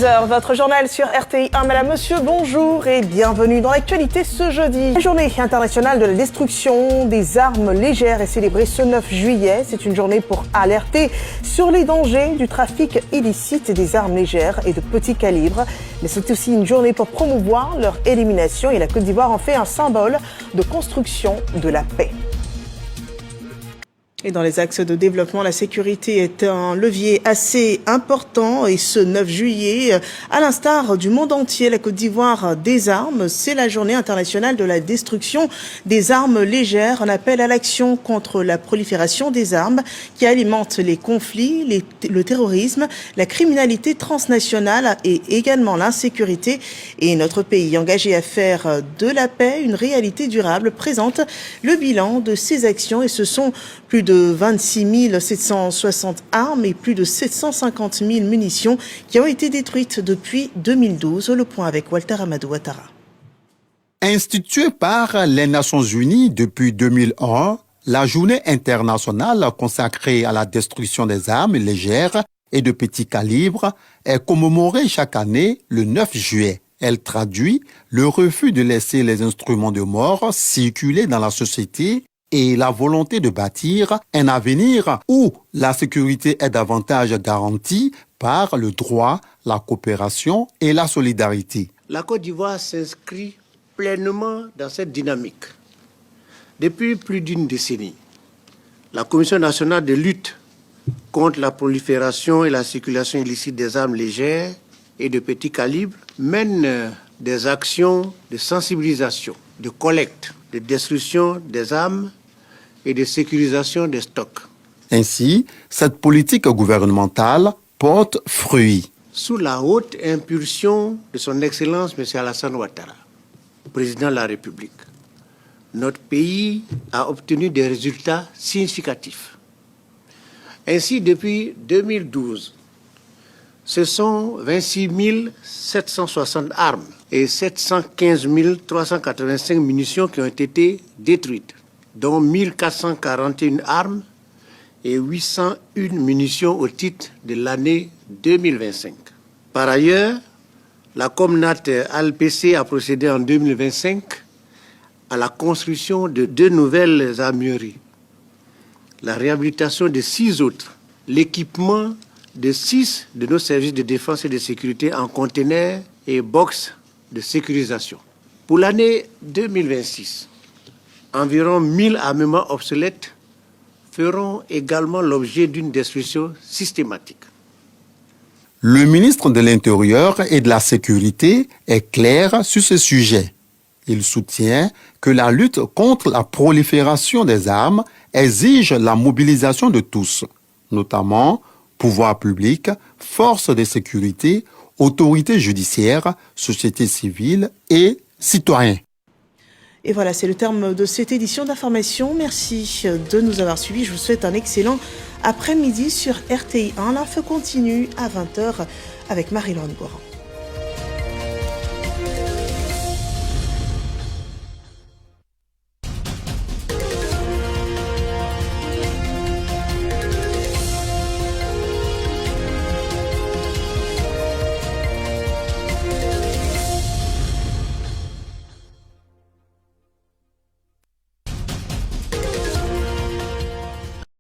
13h, votre journal sur RTI1. Madame, monsieur, bonjour et bienvenue dans l'actualité ce jeudi. La journée internationale de la destruction des armes légères est célébrée ce 9 juillet. C'est une journée pour alerter sur les dangers du trafic illicite des armes légères et de petit calibre. Mais c'est aussi une journée pour promouvoir leur élimination et la Côte d'Ivoire en fait un symbole de construction de la paix. Et dans les axes de développement, la sécurité est un levier assez important. Et ce 9 juillet, à l'instar du monde entier, la Côte d'Ivoire désarme. C'est la journée internationale de la destruction des armes légères. Un appel à l'action contre la prolifération des armes qui alimente les conflits, le terrorisme, la criminalité transnationale et également l'insécurité. Et notre pays engagé à faire de la paix une réalité durable présente le bilan de ces actions. Et ce sont plus de 26 760 armes et plus de 750 000 munitions qui ont été détruites depuis 2012. Le point avec Walter Amadou Ouattara. Instituée par les Nations Unies depuis 2001, la journée internationale consacrée à la destruction des armes légères et de petit calibre est commémorée chaque année le 9 juillet. Elle traduit le refus de laisser les instruments de mort circuler dans la société et la volonté de bâtir un avenir où la sécurité est davantage garantie par le droit, la coopération et la solidarité. La Côte d'Ivoire s'inscrit pleinement dans cette dynamique. Depuis plus d'une décennie, la Commission nationale de lutte contre la prolifération et la circulation illicite des armes légères et de petit calibre mène des actions de sensibilisation, de collecte, de destruction des armes et de sécurisation des stocks. Ainsi, cette politique gouvernementale porte fruit. Sous la haute impulsion de son Excellence M. Alassane Ouattara, président de la République, notre pays a obtenu des résultats significatifs. Ainsi, depuis 2012, ce sont 26 760 armes et 715 385 munitions qui ont été détruites, dont 1441 armes et 801 munitions au titre de l'année 2025. Par ailleurs, la Comnat ALPC a procédé en 2025 à la construction de 2 nouvelles armureries, la réhabilitation de 6 autres, l'équipement de 6 de nos services de défense et de sécurité en conteneurs et box de sécurisation. Pour l'année 2026, environ 1000 armements obsolètes feront également l'objet d'une destruction systématique. Le ministre de l'Intérieur et de la Sécurité est clair sur ce sujet. Il soutient que la lutte contre la prolifération des armes exige la mobilisation de tous, notamment pouvoirs publics, forces de sécurité, autorités judiciaires, société civile et citoyens. Et voilà, c'est le terme de cette édition d'information. Merci de nous avoir suivis. Je vous souhaite un excellent après-midi sur RTI1. L'info continue à 20h avec Marie-Laure Goran.